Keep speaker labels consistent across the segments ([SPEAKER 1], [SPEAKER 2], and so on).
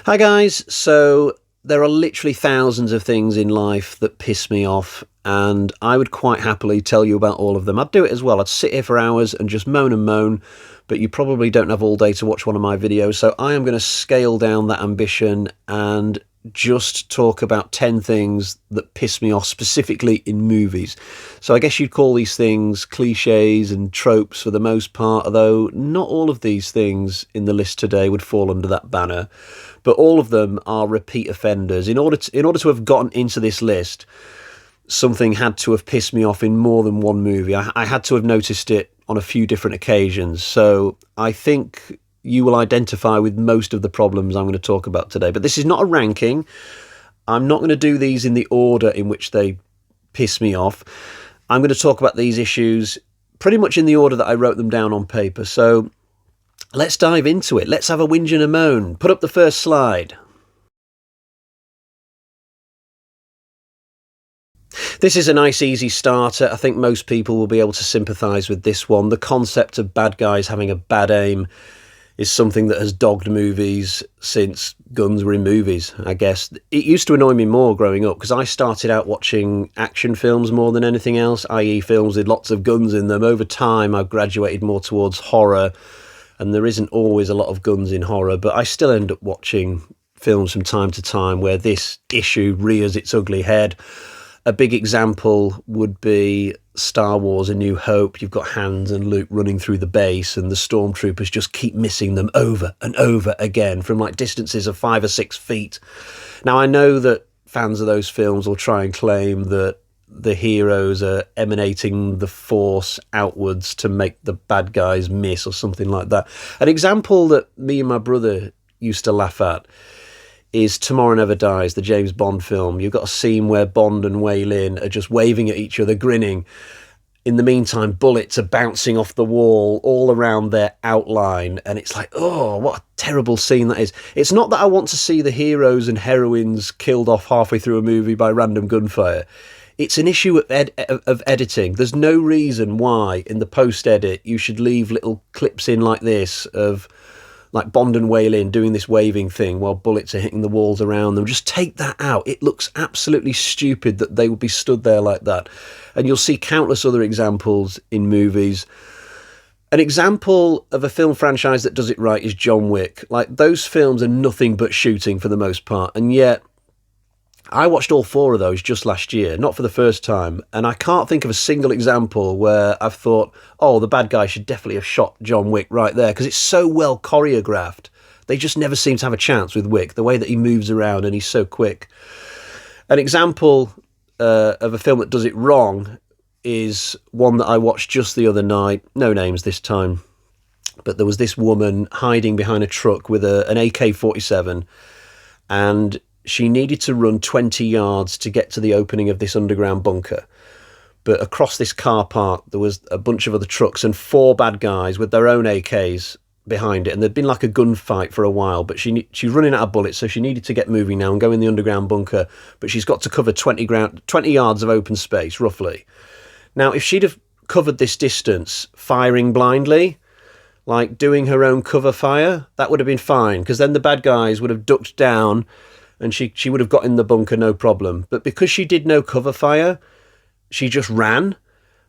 [SPEAKER 1] Hi guys, so there are literally thousands of things in life that piss me off, and I would quite happily tell you about all of them. I'd do it as well. I'd sit here for hours and just moan and moan, but you probably don't have all day to watch one of my videos, so I am going to scale down that ambition and just talk about 10 things that piss me off, specifically in movies. So I guess you'd call these things cliches and tropes for the most part, although not all of these things in the list today would fall under that banner. But all of them are repeat offenders. In order to have gotten into this list, something had to have pissed me off in more than one movie. I had to have noticed it on a few different occasions. So I think you will identify with most of the problems I'm going to talk about today. But this is not a ranking. I'm not going to do these in the order in which they piss me off. I'm going to talk about these issues pretty much in the order that I wrote them down on paper. So let's dive into it. Let's have a whinge and a moan. Put up the first slide. This is a nice easy starter. I think most people will be able to sympathise with this one. The concept of bad guys having a bad aim is something that has dogged movies since guns were in movies, I guess. It used to annoy me more growing up because I started out watching action films more than anything else, i.e. films with lots of guns in them. Over time, I've graduated more towards horror, and there isn't always a lot of guns in horror, but I still end up watching films from time to time where this issue rears its ugly head. A big example would be Star Wars: A New Hope. You've got Han and Luke running through the base, and the stormtroopers just keep missing them over and over again from like distances of 5 or 6 feet. Now, I know that fans of those films will try and claim that the heroes are emanating the force outwards to make the bad guys miss or something like that. An example that me and my brother used to laugh at is Tomorrow Never Dies, the James Bond film. You've got a scene where Bond and Wei Lin are just waving at each other, grinning. In the meantime, bullets are bouncing off the wall all around their outline, and it's like, oh, what a terrible scene that is. It's not that I want to see the heroes and heroines killed off halfway through a movie by random gunfire. It's an issue of editing. There's no reason why in the post-edit you should leave little clips in like this of like Bond and Wei Lin doing this waving thing while bullets are hitting the walls around them. Just take that out. It looks absolutely stupid that they would be stood there like that. And you'll see countless other examples in movies. An example of a film franchise that does it right is John Wick. Like, those films are nothing but shooting for the most part, and yet I watched all 4 of those just last year, not for the first time, and I can't think of a single example where I've thought, oh, the bad guy should definitely have shot John Wick right there, because it's so well choreographed. They just never seem to have a chance with Wick, the way that he moves around and he's so quick. An example of a film that does it wrong is one that I watched just the other night, no names this time, but there was this woman hiding behind a truck with an AK-47, and she needed to run 20 yards to get to the opening of this underground bunker. But across this car park, there was a bunch of other trucks and 4 bad guys with their own AKs behind it. And there'd been like a gunfight for a while, but she's running out of bullets, so she needed to get moving now and go in the underground bunker. But she's got to cover 20 yards of open space, roughly. Now, if she'd have covered this distance firing blindly, like doing her own cover fire, that would have been fine, because then the bad guys would have ducked down and she would have got in the bunker, no problem. But because she did no cover fire, she just ran.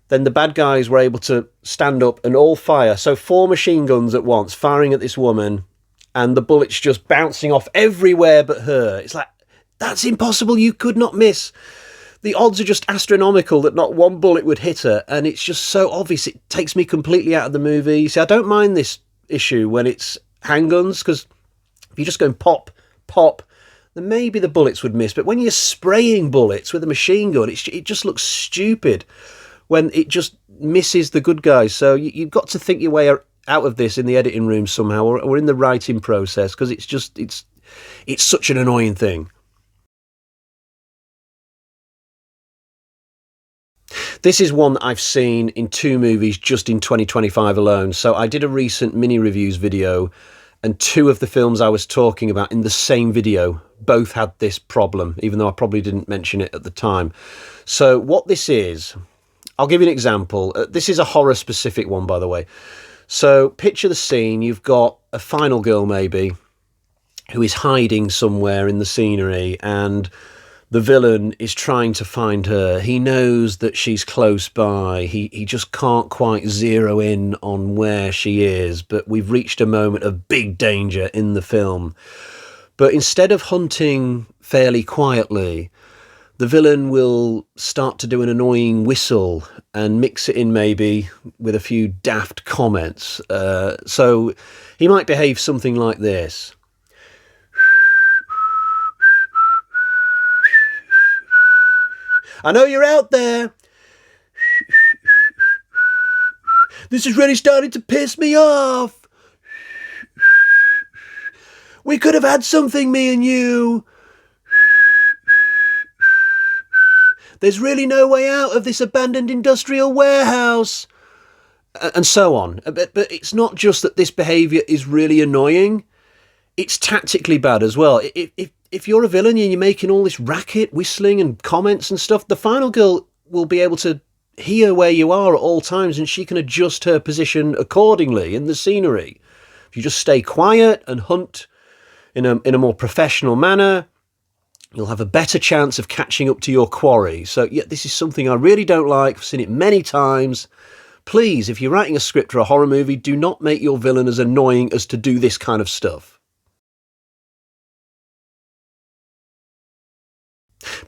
[SPEAKER 1] Then the bad guys were able to stand up and all fire. So 4 machine guns at once, firing at this woman, and the bullets just bouncing off everywhere but her. It's like, that's impossible. You could not miss. The odds are just astronomical that not one bullet would hit her, and it's just so obvious. It takes me completely out of the movie. See, I don't mind this issue when it's handguns, because if you're just going pop, pop, then maybe the bullets would miss. But when you're spraying bullets with a machine gun, it just looks stupid when it just misses the good guys. So you've got to think your way out of this in the editing room somehow, or in the writing process, because it's such an annoying thing. This is one that I've seen in 2 movies just in 2025 alone. So I did a recent mini reviews video, and 2 of the films I was talking about in the same video both had this problem, even though I probably didn't mention it at the time. So what this is, I'll give you an example. This is a horror-specific one, by the way. So picture the scene. You've got a final girl, maybe, who is hiding somewhere in the scenery, and the villain is trying to find her. He knows that she's close by. He just can't quite zero in on where she is, but we've reached a moment of big danger in the film. But instead of hunting fairly quietly, the villain will start to do an annoying whistle and mix it in maybe with a few daft comments. So he might behave something like this. I know you're out there. This is really starting to piss me off. We could have had something, me and you. There's really no way out of this abandoned industrial warehouse. And so on. But it's not just that this behaviour is really annoying. It's tactically bad as well. If you're a villain and you're making all this racket, whistling and comments and stuff, the final girl will be able to hear where you are at all times, and she can adjust her position accordingly in the scenery. If you just stay quiet and hunt in a more professional manner, you'll have a better chance of catching up to your quarry. So yeah, this is something I really don't like. I've seen it many times. Please, if you're writing a script for a horror movie, do not make your villain as annoying as to do this kind of stuff.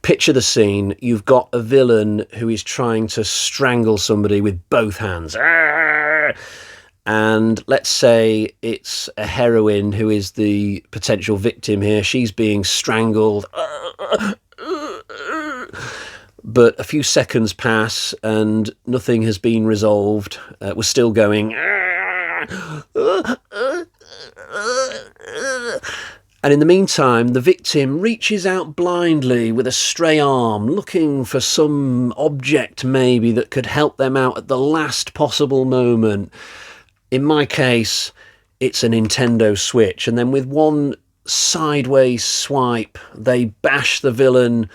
[SPEAKER 1] Picture the scene. You've got a villain who is trying to strangle somebody with both hands. And let's say it's a heroine who is the potential victim here. She's being strangled. But a few seconds pass and nothing has been resolved. We're still going. And in the meantime, the victim reaches out blindly with a stray arm, looking for some object maybe that could help them out at the last possible moment. In my case, it's a Nintendo Switch. And then with one sideways swipe, they bash the villain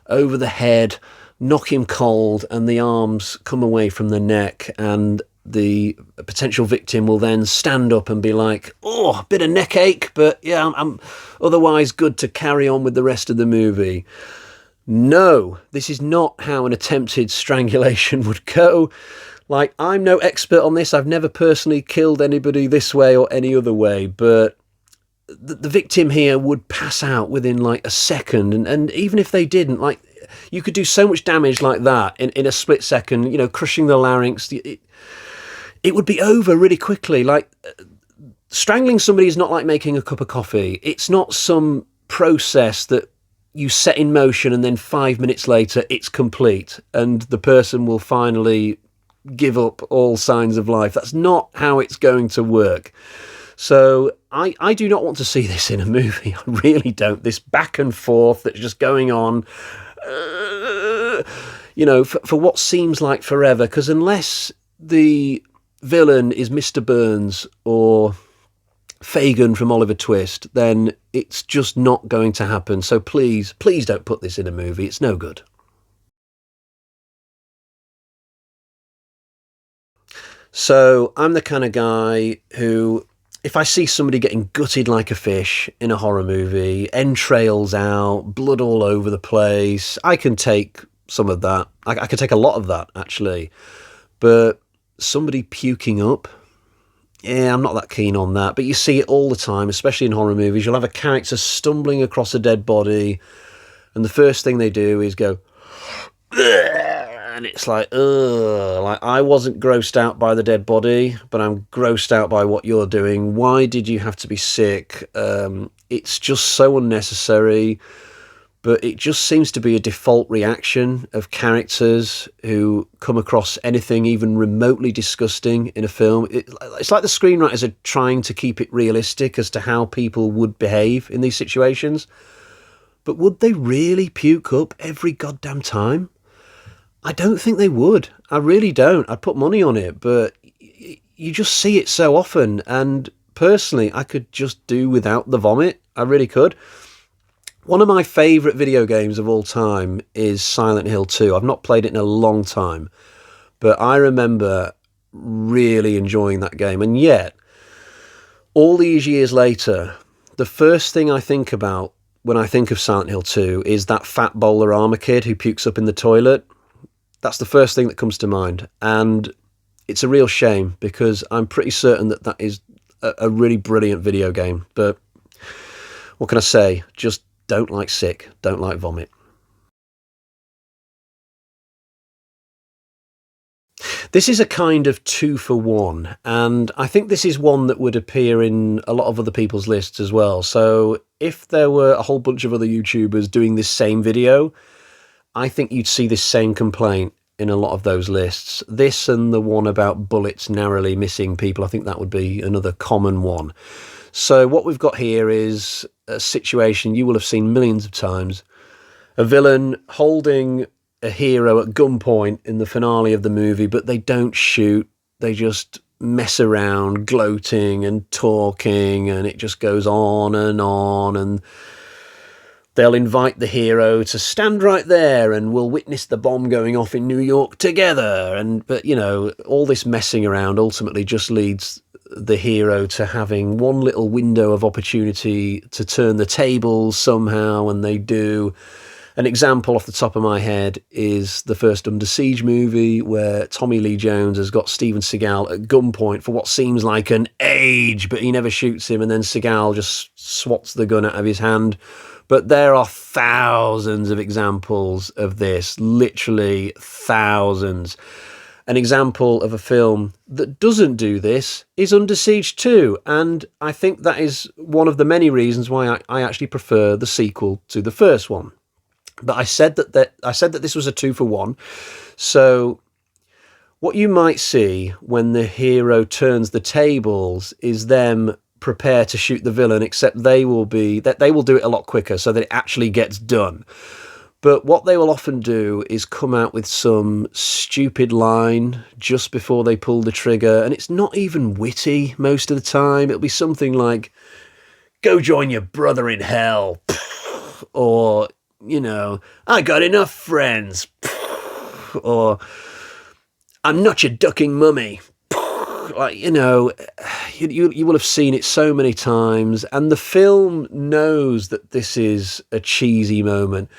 [SPEAKER 1] over the head, knock him cold, and the arms come away from the neck, and the potential victim will then stand up and be like, oh, a bit of neck ache, but yeah, I'm otherwise good to carry on with the rest of the movie. No, this is not how an attempted strangulation would go. Like, I'm no expert on this. I've never personally killed anybody this way or any other way, but the victim here would pass out within like a second. And even if they didn't, like, you could do so much damage like that in a split second, you know, crushing the larynx. It would be over really quickly. Like, strangling somebody is not like making a cup of coffee. It's not some process that you set in motion and then 5 minutes later it's complete and the person will finally give up all signs of life. That's not how it's going to work. So I do not want to see this in a movie. I really don't. This back and forth that's just going on, you know, for what seems like forever. Because unless the villain is Mr. Burns or Fagin from Oliver Twist, then it's just not going to happen. So please don't put this in a movie. It's no good. So I'm the kind of guy who, if I see somebody getting gutted like a fish in a horror movie, entrails out, blood all over the place, I can take some of that. I can take a lot of that, actually. But somebody puking up, yeah, I'm not that keen on that. But you see it all the time, especially in horror movies. You'll have a character stumbling across a dead body, and the first thing they do is go, and it's like, ugh, like, I wasn't grossed out by the dead body, but I'm grossed out by what you're doing. Why did you have to be sick? It's just so unnecessary. But it just seems to be a default reaction of characters who come across anything even remotely disgusting in a film. It's like the screenwriters are trying to keep it realistic as to how people would behave in these situations. But would they really puke up every goddamn time? I don't think they would. I really don't. I'd put money on it, but you just see it so often. And personally, I could just do without the vomit. I really could. One of my favourite video games of all time is Silent Hill 2. I've not played it in a long time, But I remember really enjoying that game. And yet, all these years later, the first thing I think about when I think of Silent Hill 2 is that fat bowler armor kid who pukes up in the toilet. That's the first thing that comes to mind. And it's a real shame because I'm pretty certain that that is a really brilliant video game. But what can I say? Just don't like sick, don't like vomit. This is a kind of 2-for-1, and I think this is one that would appear in a lot of other people's lists as well. So if there were a whole bunch of other YouTubers doing this same video, I think you'd see this same complaint in a lot of those lists. This and the one about bullets narrowly missing people, I think that would be another common one. So what we've got here is a situation you will have seen millions of times. A villain holding a hero at gunpoint in the finale of the movie, but they don't shoot. They just mess around, gloating and talking, and it just goes on, and they'll invite the hero to stand right there and we'll witness the bomb going off in New York together. But you know, all this messing around ultimately just leads the hero to having one little window of opportunity to turn the tables somehow, and they do. An example off the top of my head is the first Under Siege movie, where Tommy Lee Jones has got Steven Seagal at gunpoint for what seems like an age, but he never shoots him, and then Seagal just swats the gun out of his hand. But there are thousands of examples of this, literally thousands. An example of a film that doesn't do this is Under Siege 2, and I think that is one of the many reasons why I actually prefer the sequel to the first one. But I said that this was a 2-for-1. So what you might see when the hero turns the tables is them prepare to shoot the villain, except they will do it a lot quicker so that it actually gets done. But what they will often do is come out with some stupid line just before they pull the trigger, and it's not even witty most of the time. It'll be something like, "Go join your brother in hell," or, you know, "I got enough friends," or "I'm not your ducking mummy." Like, you know, you will have seen it so many times, and the film knows that this is a cheesy moment.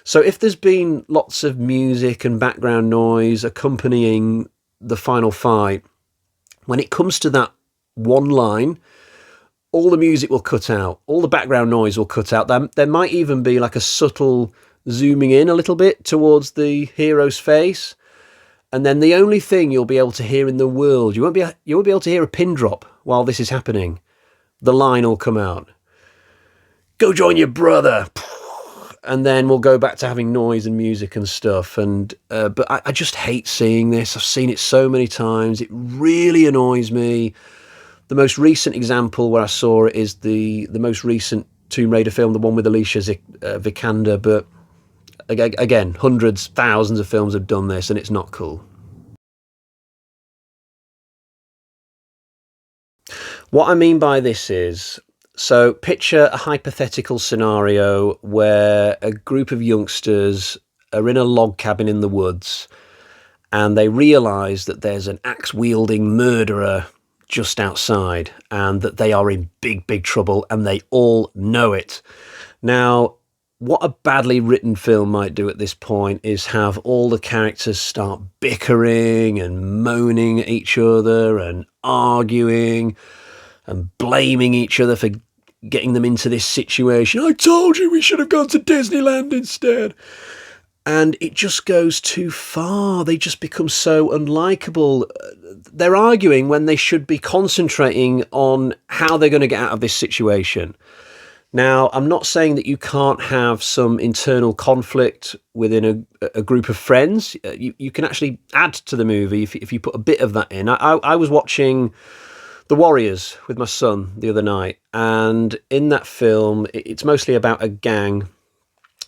[SPEAKER 1] So if there's been lots of music and background noise accompanying the final fight, when it comes to that one line, all the music will cut out, all the background noise will cut out. There might even be like a subtle zooming in a little bit towards the hero's face. And then the only thing you'll be able to hear in the world, you won't be able to hear a pin drop while this is happening. The line will come out. "Go join your brother." And then we'll go back to having noise and music and stuff. But I just hate seeing this. I've seen it so many times. It really annoys me. The most recent example where I saw it is the most recent Tomb Raider film, the one with Alicia Vikander. But again, hundreds, thousands of films have done this, and it's not cool. What I mean by this is, so picture a hypothetical scenario where a group of youngsters are in a log cabin in the woods and they realise that there's an axe-wielding murderer just outside and that they are in big, big trouble, and they all know it. Now, what a badly written film might do at this point is have all the characters start bickering and moaning at each other and arguing and blaming each other for getting them into this situation. "I told you we should have gone to Disneyland instead." And it just goes too far. They just become so unlikable. They're arguing when they should be concentrating on how they're going to get out of this situation. Now, I'm not saying that you can't have some internal conflict within a group of friends. You can actually add to the movie if you put a bit of that in. I was watching The Warriors with my son the other night, and in that film, it's mostly about a gang.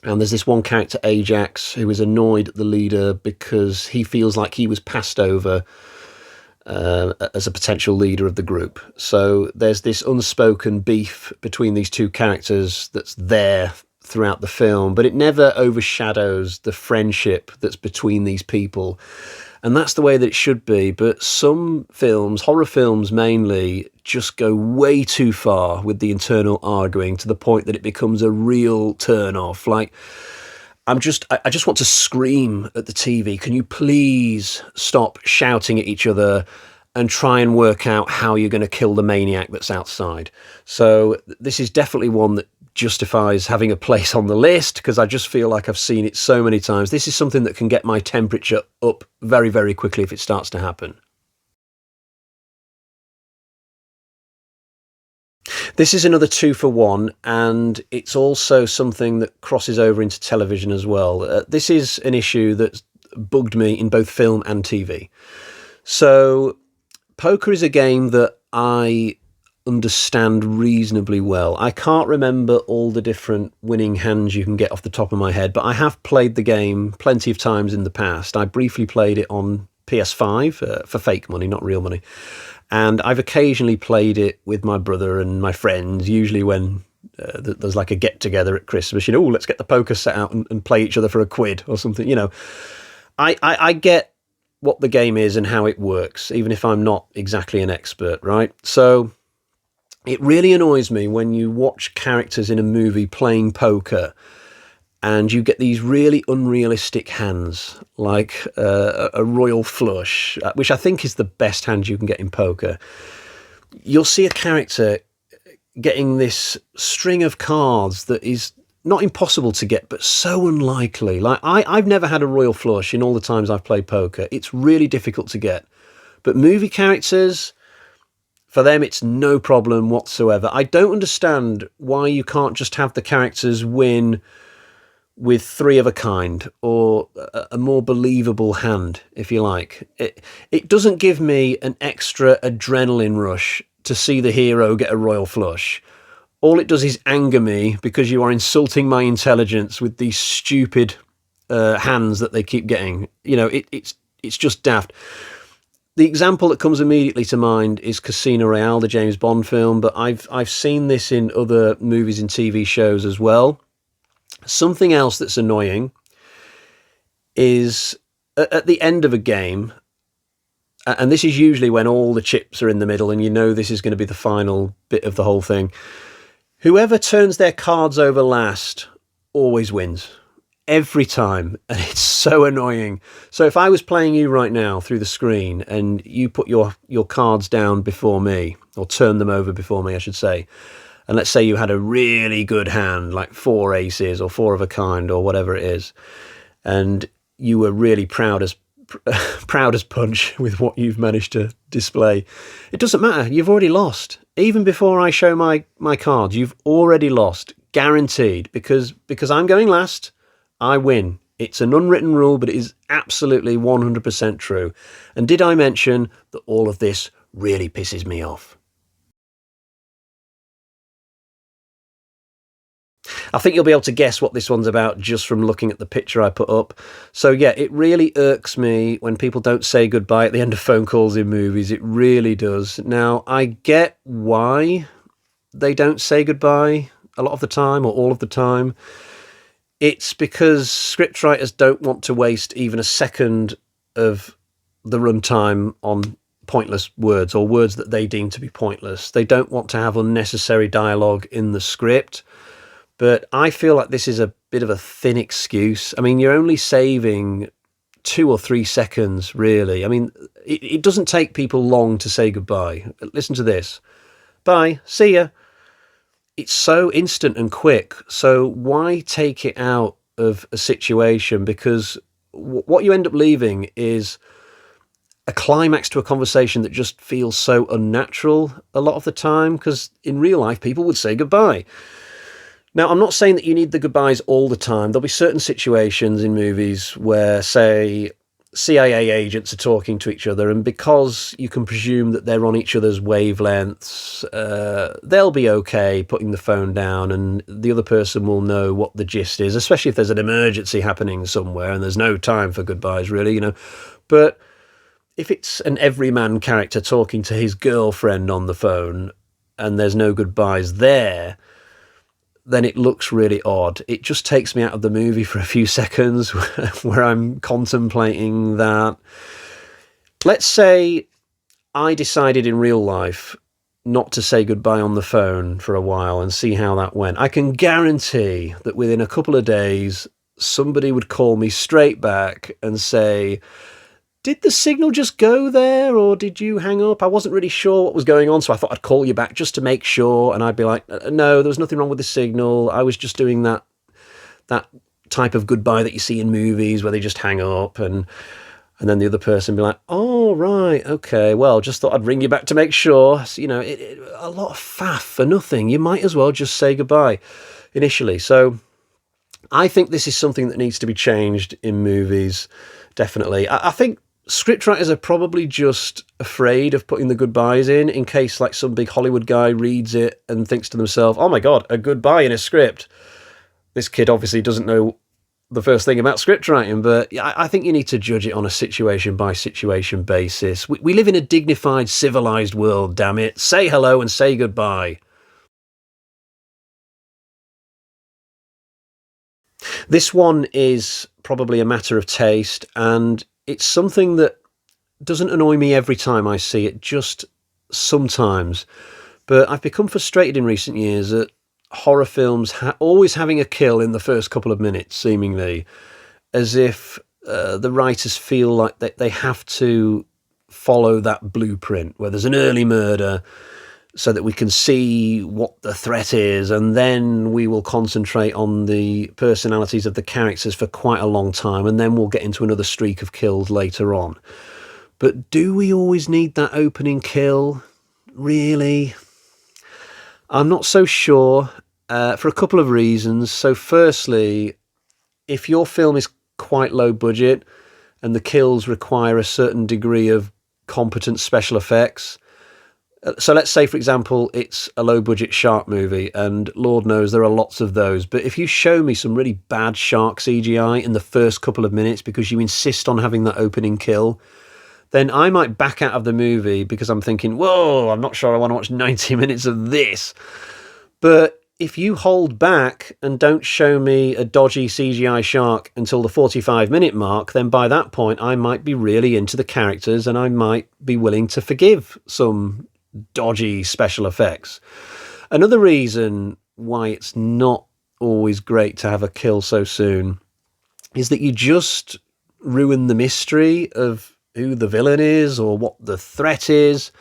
[SPEAKER 1] And there's this one character, Ajax, who is annoyed at the leader because he feels like he was passed over as a potential leader of the group. So there's this unspoken beef between these two characters that's there throughout the film, but it never overshadows the friendship that's between these people. And that's the way that it should be. But some films, horror films mainly, just go way too far with the internal arguing to the point that it becomes a real turn off. Like, I just want to scream at the TV. Can you please stop shouting at each other and try and work out how you're going to kill the maniac that's outside? So this is definitely one that justifies having a place on the list, because I just feel like I've seen it so many times. This is something that can get my temperature up very, very quickly if it starts to happen. This is another 2 for 1, and it's also something that crosses over into television as well. This is an issue that's bugged me in both film and TV. So, poker is a game that I understand reasonably well. I can't remember all the different winning hands you can get off the top of my head, but I have played the game plenty of times in the past. I briefly played it on PS5 for fake money, not real money. And I've occasionally played it with my brother and my friends, usually when there's like a get-together at Christmas, let's get the poker set out and play each other for a quid or something, I get what the game is and how it works, even if I'm not exactly an expert, right? So it really annoys me when you watch characters in a movie playing poker and you get these really unrealistic hands, like a royal flush, which I think is the best hand you can get in poker. You'll see a character getting this string of cards that is not impossible to get, but so unlikely. Like, I've never had a royal flush in all the times I've played poker. It's really difficult to get. But movie characters, for them, it's no problem whatsoever. I don't understand why you can't just have the characters win with 3 of a kind, or a more believable hand, if you like. It doesn't give me an extra adrenaline rush to see the hero get a royal flush. All it does is anger me because you are insulting my intelligence with these stupid hands that they keep getting. It's just daft. The example that comes immediately to mind is Casino Royale, the James Bond film, but I've seen this in other movies and TV shows as well. Something else that's annoying is at the end of a game, and this is usually when all the chips are in the middle and this is going to be the final bit of the whole thing. Whoever turns their cards over last always wins. Every time. And it's so annoying. So if I was playing you right now through the screen and you put your cards down before me, or turn them over before me, I should say, and let's say you had a really good hand, like 4 aces or 4 of a kind or whatever it is, and you were really proud as punch with what you've managed to display. It doesn't matter. You've already lost. Even before I show my cards, you've already lost. Guaranteed. Because I'm going last, I win. It's an unwritten rule, but it is absolutely 100% true. And did I mention that all of this really pisses me off? I think you'll be able to guess what this one's about just from looking at the picture I put up. So yeah, it really irks me when people don't say goodbye at the end of phone calls in movies. It really does. Now, I get why they don't say goodbye a lot of the time or all of the time. It's because scriptwriters don't want to waste even a second of the runtime on pointless words, or words that they deem to be pointless. They don't want to have unnecessary dialogue in the script. But I feel like this is a bit of a thin excuse. I mean, you're only saving 2 or 3 seconds, really. I mean, it doesn't take people long to say goodbye. Listen to this. Bye. See ya. It's so instant and quick. So why take it out of a situation? Because what you end up leaving is a climax to a conversation that just feels so unnatural a lot of the time, because in real life, people would say goodbye. Now, I'm not saying that you need the goodbyes all the time. There'll be certain situations in movies where, say, CIA agents are talking to each other, and because you can presume that they're on each other's wavelengths, they'll be okay putting the phone down, and the other person will know what the gist is, especially if there's an emergency happening somewhere and there's no time for goodbyes, really, But if it's an everyman character talking to his girlfriend on the phone and there's no goodbyes there, then it looks really odd. It just takes me out of the movie for a few seconds where I'm contemplating that. Let's say I decided in real life not to say goodbye on the phone for a while and see how that went. I can guarantee that within a couple of days, somebody would call me straight back and say, did the signal just go there or did you hang up? I wasn't really sure what was going on, so I thought I'd call you back just to make sure. And I'd be like, no, there was nothing wrong with the signal. I was just doing that type of goodbye that you see in movies where they just hang up, and then the other person be like, oh, right, okay, well, just thought I'd ring you back to make sure. So, a lot of faff for nothing. You might as well just say goodbye initially. So I think this is something that needs to be changed in movies, definitely. I think scriptwriters are probably just afraid of putting the goodbyes in case like some big Hollywood guy reads it and thinks to themselves, oh my God, a goodbye in a script. This kid obviously doesn't know the first thing about script writing, but I think you need to judge it on a situation by situation basis. We live in a dignified, civilized world, damn it. Say hello and say goodbye. This one is probably a matter of taste, and it's something that doesn't annoy me every time I see it, just sometimes. But I've become frustrated in recent years at horror films always having a kill in the first couple of minutes, seemingly, as if the writers feel like they have to follow that blueprint where there's an early murder so that we can see what the threat is, and then we will concentrate on the personalities of the characters for quite a long time, and then we'll get into another streak of kills later on. But do we always need that opening kill? Really? I'm not so sure, for a couple of reasons. So firstly, if your film is quite low budget and the kills require a certain degree of competent special effects, so let's say, for example, it's a low-budget shark movie, and Lord knows there are lots of those, but if you show me some really bad shark CGI in the first couple of minutes because you insist on having that opening kill, then I might back out of the movie because I'm thinking, whoa, I'm not sure I want to watch 90 minutes of this. But if you hold back and don't show me a dodgy CGI shark until the 45-minute mark, then by that point I might be really into the characters and I might be willing to forgive some dodgy special effects. Another reason why it's not always great to have a kill so soon is that you just ruin the mystery of who the villain is or what the threat is.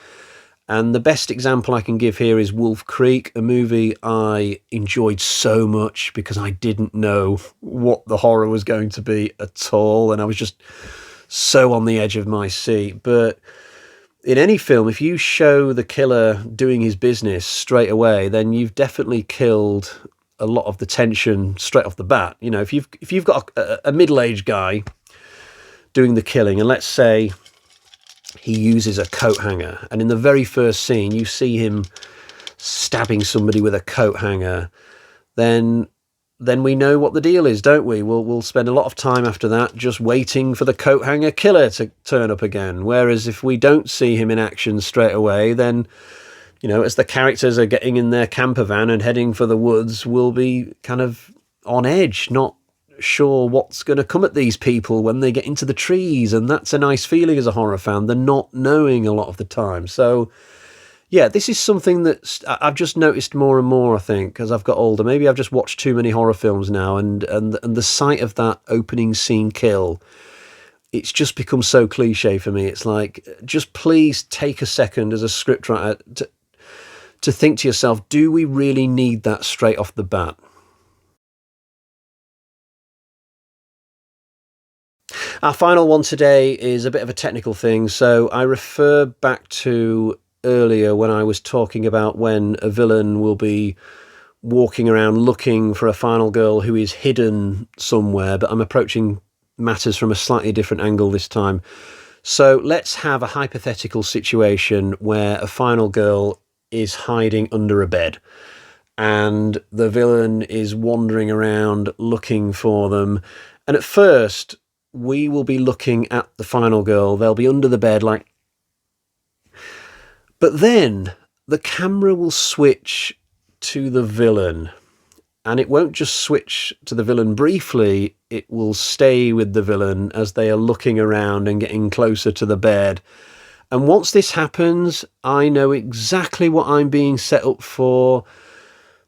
[SPEAKER 1] And the best example I can give here is Wolf Creek, a movie I enjoyed so much because I didn't know what the horror was going to be at all, and I was just so on the edge of my seat. But in any film, if you show the killer doing his business straight away, then you've definitely killed a lot of the tension straight off the bat. You know, if you've got a middle-aged guy doing the killing, and let's say he uses a coat hanger, and in the very first scene you see him stabbing somebody with a coat hanger, then we know what the deal is, don't we? We'll spend a lot of time after that just waiting for the coat hanger killer to turn up again. Whereas if we don't see him in action straight away, then, you know, as the characters are getting in their camper van and heading for the woods, we'll be kind of on edge, not sure what's going to come at these people when they get into the trees. And that's a nice feeling as a horror fan, the not knowing a lot of the time. So yeah, this is something that I've just noticed more and more, I think, as I've got older. Maybe I've just watched too many horror films now, and the sight of that opening scene kill, it's just become so cliche for me. It's like, just please take a second as a scriptwriter to think to yourself, do we really need that straight off the bat? Our final one today is a bit of a technical thing, so I refer back to earlier when I was talking about when a villain will be walking around looking for a final girl who is hidden somewhere, but I'm approaching matters from a slightly different angle this time. So let's have a hypothetical situation where a final girl is hiding under a bed and the villain is wandering around looking for them. And at first, we will be looking at the final girl. They'll be under the bed like... But then the camera will switch to the villain, and it won't just switch to the villain briefly, it will stay with the villain as they are looking around and getting closer to the bed. And once this happens, I know exactly what I'm being set up for.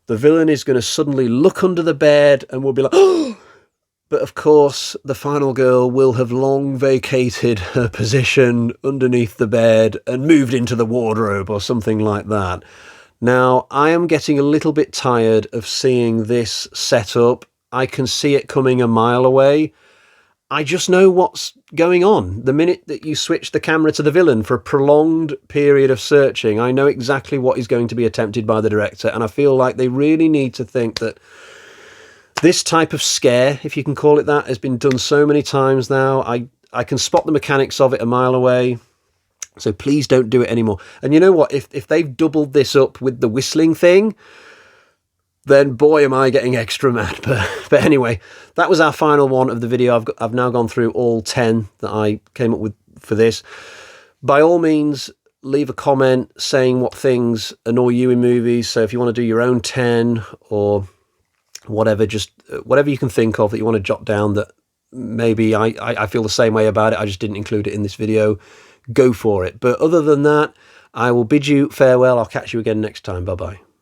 [SPEAKER 1] The villain is going to suddenly look under the bed and will be like, oh! But of course, the final girl will have long vacated her position underneath the bed and moved into the wardrobe or something like that. Now, I am getting a little bit tired of seeing this set up. I can see it coming a mile away. I just know what's going on. The minute that you switch the camera to the villain for a prolonged period of searching, I know exactly what is going to be attempted by the director, and I feel like they really need to think that this type of scare, if you can call it that, has been done so many times now. I can spot the mechanics of it a mile away. So please don't do it anymore. And you know what? If they've doubled this up with the whistling thing, then boy, am I getting extra mad. But anyway, that was our final one of the video. I've now gone through all 10 that I came up with for this. By all means, leave a comment saying what things annoy you in movies. So if you want to do your own 10 or whatever, just whatever you can think of that you want to jot down that maybe I feel the same way about it, I just didn't include it in this video, go for it. But other than that, I will bid you farewell. I'll catch you again next time. Bye-bye.